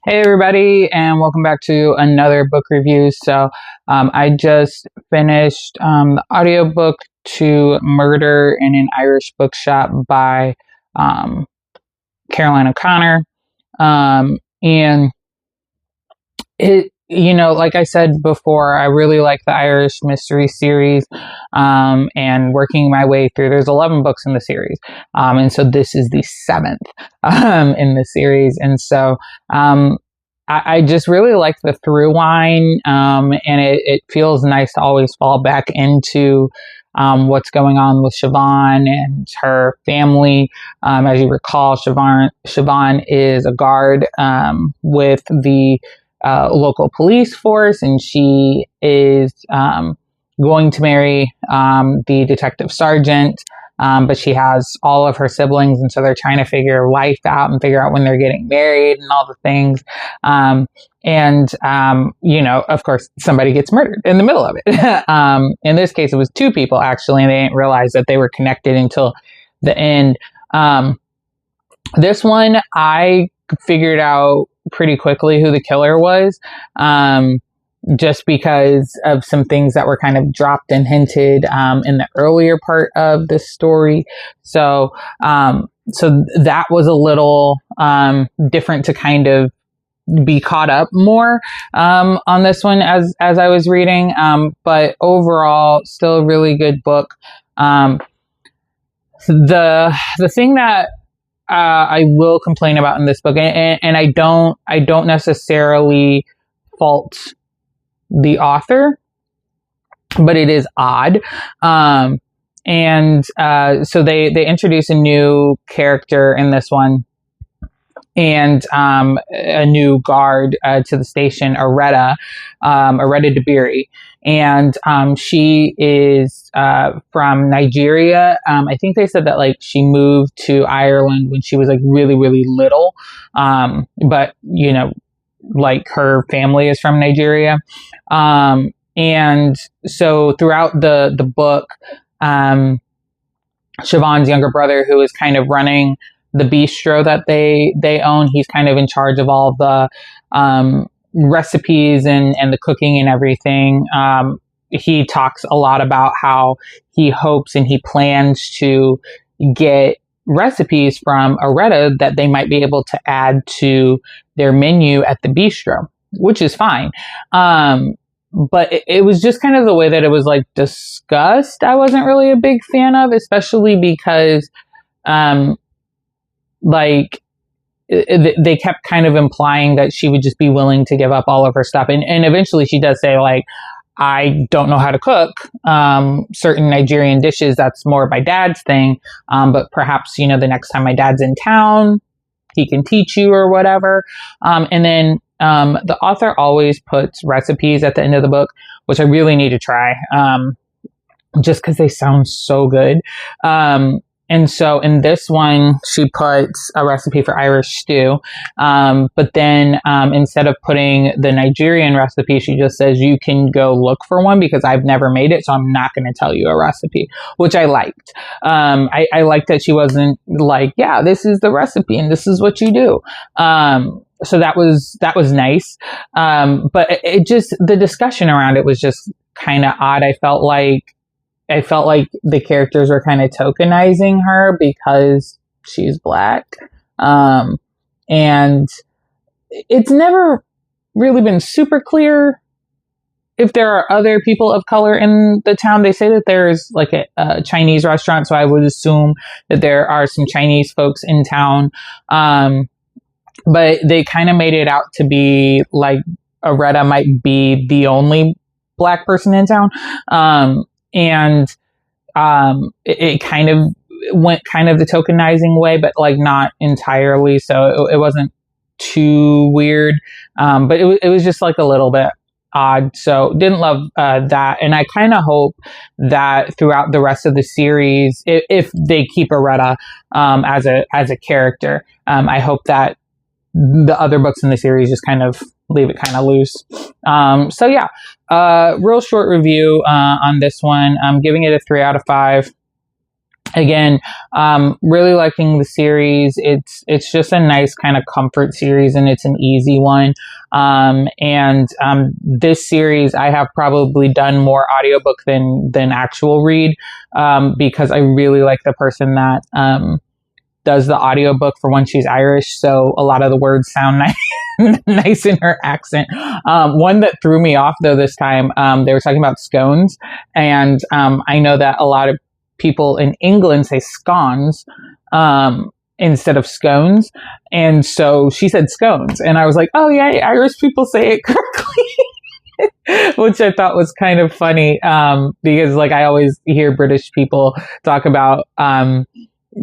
Hey everybody, and welcome back to another book review. I just finished the audiobook to Murder in an Irish Bookshop by Carolyn O'Connor. And like I said before, I really like the Irish mystery series, and working my way through, there's 11 books in the series. And so this is the 7th, in the series. And so, I just really like the through line, and it feels nice to always fall back into what's going on with Siobhan and her family. As you recall, Siobhan is a guard with the local police force, and she is going to marry the detective sergeant. But she has all of her siblings, and so they're trying to figure life out and figure out when they're getting married and all the things. Of course, somebody gets murdered in the middle of it. In this case, it was 2 people, actually, and they didn't realize that they were connected until the end. This one, I figured out pretty quickly who the killer was. Just because of some things that were kind of dropped and hinted in the earlier part of the story. So that was a little different to kind of be caught up more on this one as I was reading. But overall, still a really good book. The thing that I will complain about in this book, and I don't necessarily fault the author, but it is odd. So they introduce a new character in this one, and a new guard to the station, Areta DeBerry. And she is from Nigeria. I think they said that she moved to Ireland when she was really, really little. But her family is from Nigeria. And so throughout the book, Siobhan's younger brother, who is kind of running the bistro that they own, he's kind of in charge of all the recipes and the cooking and everything. He talks a lot about how he hopes and he plans to get recipes from Areta that they might be able to add to their menu at the bistro, which is fine. But it was just kind of the way that it was discussed. I wasn't really a big fan of, especially because they kept kind of implying that she would just be willing to give up all of her stuff. And eventually she does say, I don't know how to cook certain Nigerian dishes. That's more my dad's thing. But perhaps, the next time my dad's in town, he can teach you or whatever. And then the author always puts recipes at the end of the book, which I really need to try, just because they sound so good. And so in this one, she puts a recipe for Irish stew. But then instead of putting the Nigerian recipe, she just says, you can go look for one because I've never made it. So I'm not going to tell you a recipe, which I liked. I liked that she wasn't yeah, this is the recipe and this is what you do. So that was nice. But it just, the discussion around it was just kind of odd. I felt like the characters were kind of tokenizing her because she's Black. And it's never really been super clear if there are other people of color in the town. They say that there's a Chinese restaurant, so I would assume that there are some Chinese folks in town. But they kind of made it out to be Areta might be the only Black person in town. It kind of went kind of the tokenizing way, but not entirely. So it wasn't too weird. But it was just a little bit odd. So didn't love that. And I kind of hope that throughout the rest of the series, if they keep Areta as a character, I hope that the other books in the series just kind of leave it kind of loose. Real short review on this one. I'm giving it a 3 out of 5. again, really liking the series. It's just a nice kind of comfort series, and it's an easy one. This series, I have probably done more audiobook than actual read, because I really like the person that does the audiobook. For one, she's Irish, so a lot of the words sound nice, nice in her accent. One that threw me off though this time, they were talking about scones, and I know that a lot of people in England say scones instead of scones, and so she said scones, and I was like, oh yeah, Irish people say it correctly. Which I thought was kind of funny, because like I always hear British people talk about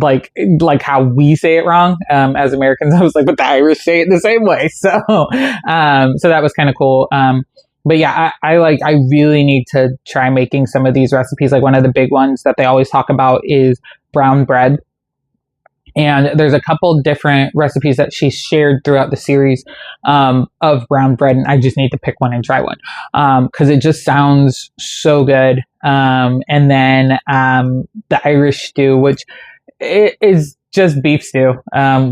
like how we say it wrong as Americans. I was like, but the Irish say it the same way. So so that was kind of cool. But yeah, I really need to try making some of these recipes. Like one of the big ones that they always talk about is brown bread. And there's a couple different recipes that she shared throughout the series of brown bread. And I just need to pick one and try one because it just sounds so good. And then the Irish stew, which is just beef stew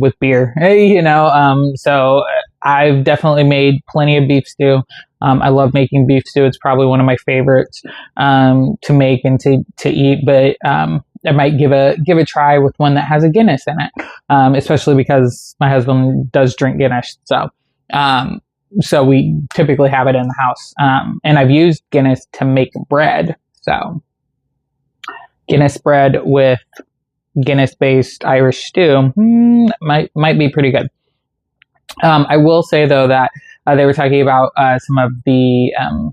with beer, you know. So I've definitely made plenty of beef stew. I love making beef stew. It's probably one of my favorites to make and to eat. But I might give a try with one that has a Guinness in it, especially because my husband does drink Guinness. So so we typically have it in the house. And I've used Guinness to make bread. So Guinness bread with Guinness-based Irish stew might be pretty good. I will say though that they were talking about some of the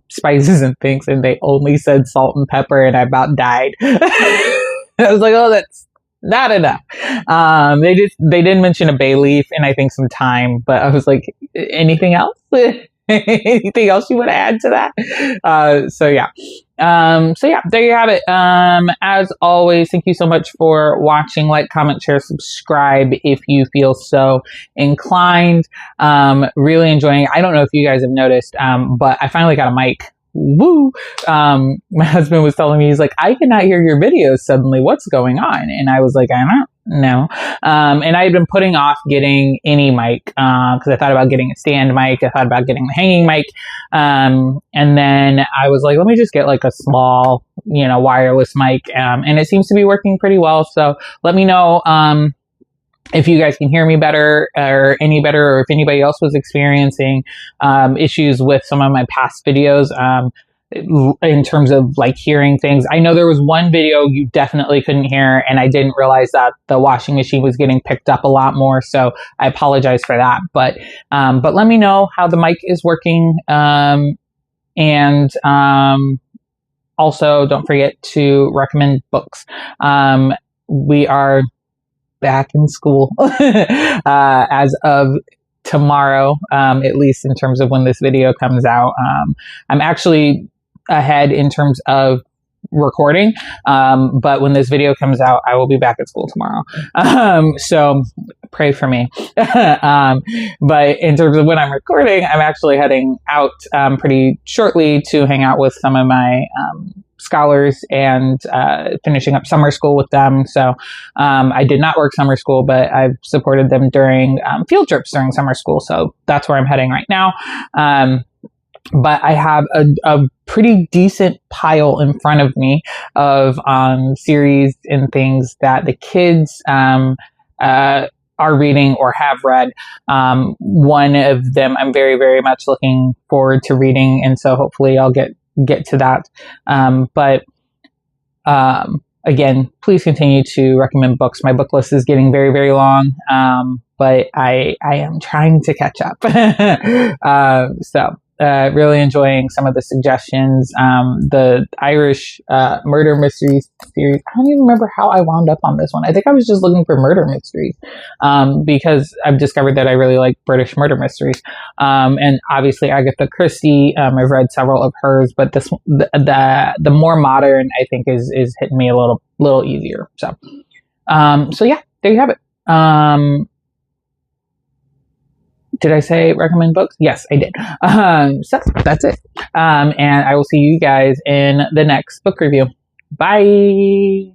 spices and things, and they only said salt and pepper, and I about died. I was like, oh, that's not enough. They didn't mention a bay leaf and I think some thyme, but I was like, anything else? Anything else you want to add to that? So yeah, there you have it. As always, thank you so much for watching. Like, comment, share, subscribe if you feel so inclined. Really enjoying it. I don't know if you guys have noticed, but I finally got a mic. Woo! My husband was telling me, he's like, I cannot hear your videos suddenly. What's going on? And I was like, I don't know. And I had been putting off getting any mic, because I thought about getting a stand mic. I thought about getting the hanging mic. And then I was like, let me just get like a small, wireless mic. And it seems to be working pretty well. So let me know, if you guys can hear me better or any better, or if anybody else was experiencing issues with some of my past videos in terms of like hearing things. I know there was one video you definitely couldn't hear, and I didn't realize that the washing machine was getting picked up a lot more. So I apologize for that. But let me know how the mic is working. And also don't forget to recommend books. We are back in school as of tomorrow, at least in terms of when this video comes out. I'm actually ahead in terms of recording, but when this video comes out, I will be back at school tomorrow. So pray for me. But in terms of when I'm recording, I'm actually heading out pretty shortly to hang out with some of my scholars and finishing up summer school with them. So I did not work summer school, but I've supported them during field trips during summer school. So that's where I'm heading right now. But I have a pretty decent pile in front of me of series and things that the kids are reading or have read. One of them I'm very, very much looking forward to reading, and so hopefully I'll get to that. But again, please continue to recommend books. My book list is getting very, very long, but I am trying to catch up. So really enjoying some of the suggestions. The Irish murder mysteries series. I don't even remember how I wound up on this one. I think I was just looking for murder mysteries because I've discovered that I really like British murder mysteries. And obviously Agatha Christie. I've read several of hers, but this the more modern I think is hitting me a little easier. So yeah, there you have it. Did I say recommend books? Yes, I did. So that's it. And I will see you guys in the next book review. Bye.